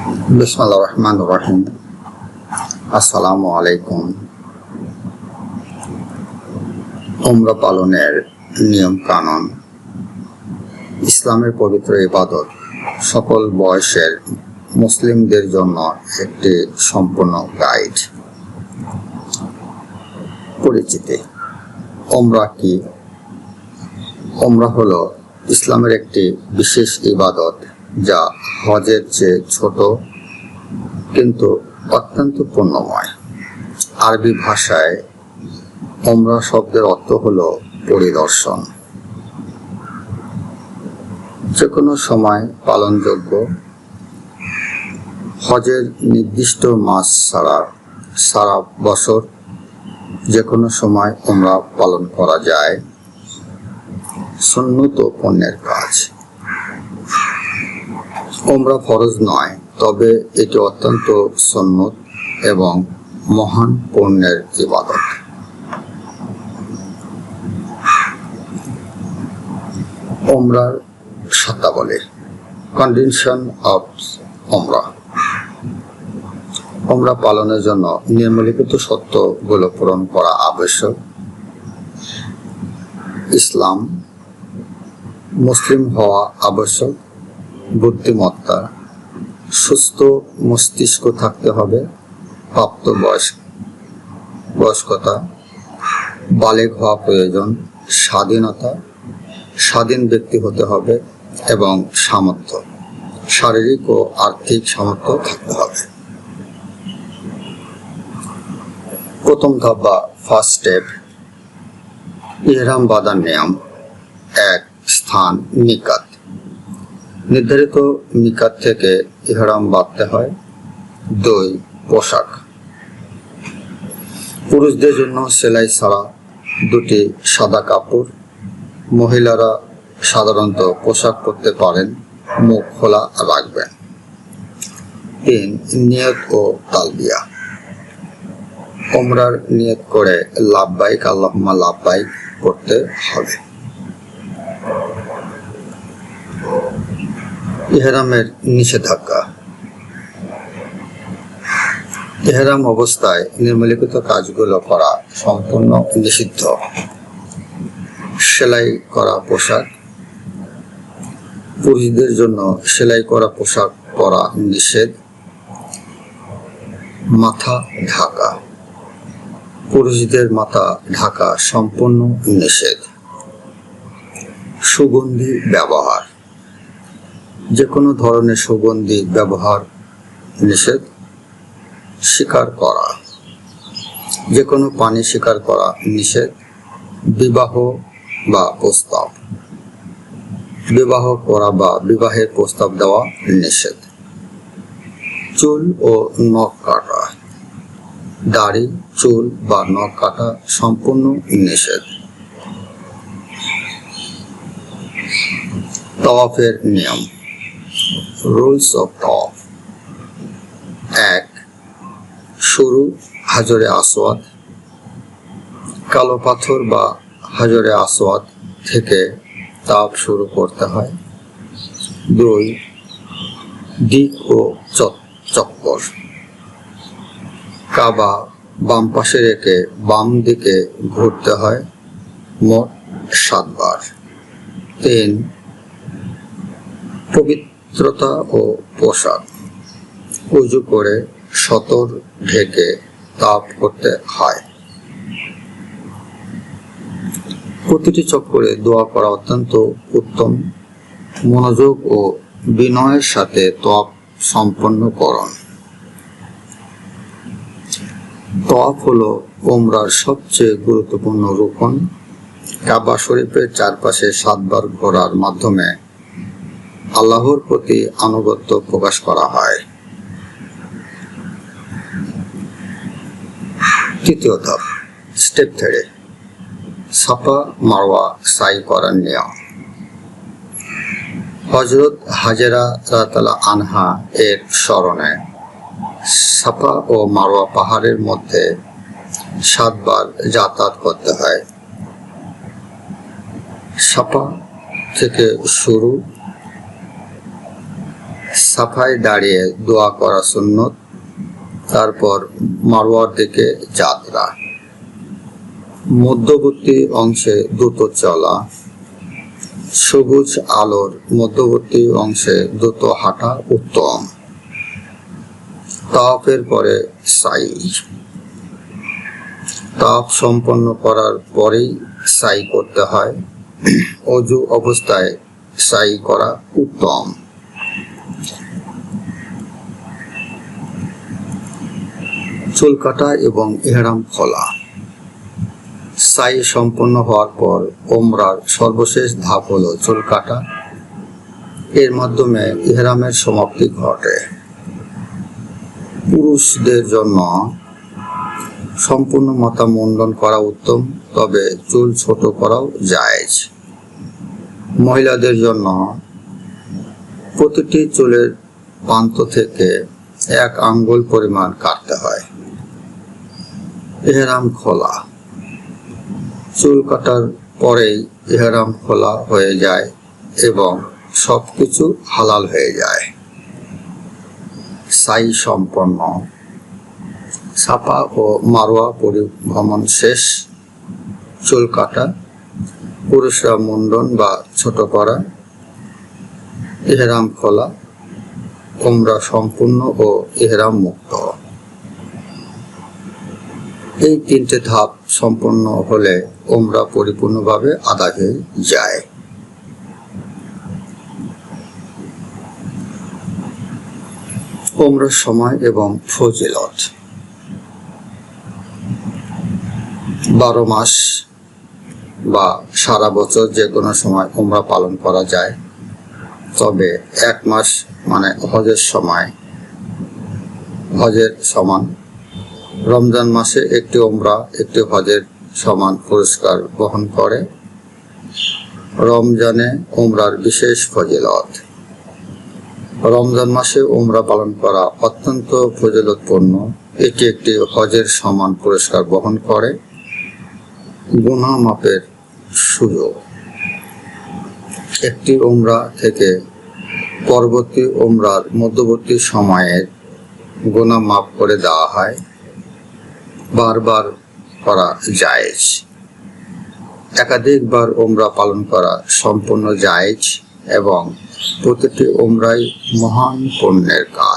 বিসমিল্লাহির রহমানির রহিম। আসসালামু আলাইকুম। উমরা পালনের নিয়ম কানুন, ইসলামের পবিত্র ইবাদত সকল বয়সের মুসলিমদের জন্য একটি সম্পূর্ণ গাইড। পরিচিতি। উমরা কি? উমরা হলো ইসলামের একটি বিশেষ ইবাদত যা হজের চেয়ে ছোট কিন্তু অত্যন্ত পুণ্যময়। আরবি ভাষায় উমরা শব্দের অর্থ হলো পরিদর্শন। যে কোনো সময় পালনযোগ্য। হজের নির্দিষ্ট মাস ছাড়া সারা বছর যে কোনো সময় উমরা পালন করা যায়। সুন্নত ও পুণ্যের কাজ। উমরা ফরজ নয়, তবে এটি অত্যন্ত সুন্নত এবং মহান পুণ্যের ইবাদত। উমরার শর্তাবলী। কন্ডিশন অফ উমরা। উমরা পালনের জন্য নিম্নলিখিত শর্তগুলো পূরণ করা আবশ্যক। ইসলাম, মুসলিম হওয়া আবশ্যক। বুদ্ধিমত্তা, সুস্থ মস্তিষ্ক থাকতে হবে। প্রাপ্ত বয়স্কতা, বালেগ হওয়া প্রয়োজন। স্বাধীনতা, স্বাধীন ব্যক্তি হতে হবে এবং সামর্থ্য, শারীরিক ও আর্থিক সামর্থ্য থাকতে হবে। প্রথম ধাপ বা ফার্স্ট স্টেপ, ইহরাম বাঁধার নিয়ম। 1. স্থান মিকাত। নির্ধারিত মিকাত থেকে ইহরাম বাঁধতে হয়। 2. পোশাক। পুরুষদের জন্য সেলাই ছাড়া 2টি সাদা কাপড়। মহিলারা সাধারণত পোশাক পরতে পারেন, মুখ খোলা রাখবেন। 3. নিয়ত ও তালবিয়া। উমরার নিয়ত করে লাব্বাইক আল্লাহুম্মা লাব্বাইক করতে হবে। ইহরামের নিষেধাজ্ঞা। ইহরাম অবস্থায় নিম্নলিখিত কাজগুলো করা সম্পূর্ণ নিষিদ্ধ। সেলাই করা পোশাক। পুরুষদের জন্য সেলাই করা পোশাক পরা নিষেধ। মাথা ঢাকা। পুরুষদের মাথা ঢাকা সম্পূর্ণ নিষেধ। সুগন্ধি ব্যবহার। যে কোনো ধরনের সুগন্ধি ব্যবহার নিষেধ। শিকার করা, যে কোনো পানি শিকার করা নিষেধ। বিবাহ বা প্রস্তাব, বিবাহ করা বা বিবাহের প্রস্তাব দেওয়া নিষেধ। চুল ও নখ কাটা, দাড়ি, চুল বা নখ কাটা সম্পূর্ণ নিষেধ। তাওয়াফের নিয়ম। রুলস অফ তাওয়াফ। 1. শুরু হাজরে আসওয়াদ। কালো পাথর বা হাজরে আসওয়াদ থেকে তাওয়াফ শুরু করতে হয়। 2. দিক ও চক্কর। কাবা বাম পাশে রেখে বাম দিকে ঘুরতে হয় মোট 7 বার। 3. পবিত্রতা ও পোশাক। উযু করে সতর ঢেকে তাওয়াফ করতে হয়। প্রতিটি চক্করে দোয়া করা অত্যন্ত উত্তম। মনোযোগ ও বিনয়ের সাথে তাওয়াফ সম্পন্ন করুন। তাওয়াফ হলো উমরার সবচেয়ে গুরুত্বপূর্ণ রুকন। কাবা শরীফের চারপাশে 7 বার ঘোরার মাধ্যমে আল্লাহর প্রতি আনুগত্য প্রকাশ করা হয়। তৃতীয় ধাপ, স্টেপ 3, সাফা মারওয়া সাই করার নিয়ম। হযরত হাজেরা রাদিয়াল্লাহু আনহা এর স্মরণে সাফা ও মারওয়া পাহাড়ের মধ্যে 7 বার যাতায়াত করতে হয়। সাফা থেকে শুরু সাফায় দাঁড়িয়ে দোয়া করা সুন্নত। তারপর মারওয়ার দিকে যাত্রা, মধ্যবর্তী অংশে দ্রুত চলা, সবুজ আলোর মধ্যবর্তী অংশে দ্রুত হাঁটা উত্তম। তাওয়াফের পরে সাই, তাওয়াফ সম্পন্ন করার পরেই সাই করতে হয়। অজু অবস্থায় সাই করা উত্তম। চুল কাটা এবং ইহরাম খোলা। সাই সম্পন্ন হওয়ার পর ওমরার সর্বশেষ ধাপ হলো চুল কাটা। এর মাধ্যমে ইহরামের সমাপ্তি ঘটে। পুরুষদের জন্য সম্পূর্ণ মাথা মুন্ডন করা উত্তম, তবে চুল ছোট করাও জায়েজ। মহিলাদের জন্য প্রতিটি চুলের প্রান্ত থেকে 1 আঙ্গুল পরিমাণ কাটতে হয়। ইহরাম খোলা, চুল কাটার পরেই ইহরাম খোলা হয়ে যায় এবং সবকিছু হালাল হয়ে যায়। সাই সম্পন্ন, সাফা ও মারওয়া পরিভ্রমণ শেষ, চুল কাটা, পুরুষরা মুন্ডন বা ছোট করা, ইহরাম খোলা, উমরা সম্পূর্ণ ও ইহরাম মুক্ত। এই 3টে ধাপ সম্পন্ন হলে উমরা পরিপূর্ণভাবে আদায় হয়ে যায়। উমরার সময় এবং ফজিলত। 12 মাস বা সারা বছর যে কোনো সময় উমরা পালন করা যায়, তবে 1 মাস মানে হজের সময় হজের সমান। রমজান মাসে একটি উমরা একটি হজের সমান পুরস্কার বহন করে। রমজানে উমরার বিশেষ ফজিলত। রমজান মাসে উমরা পালন করা অত্যন্ত ফজিলতপূর্ণ। এটি একটি হজের সমান পুরস্কার বহন করে। গুনাহ মাপের সুযোগ। একটি উমরা থেকে পরবর্তী উমরার মধ্যবর্তী সময়ের গুনাহ মাফ করে দেওয়া হয়। বারবার করা জায়েজ। একাধিকবার উমরা পালন করা সম্পূর্ণ জায়েজ এবং প্রতিটি উমরাই মহান পুণ্যের কাজ।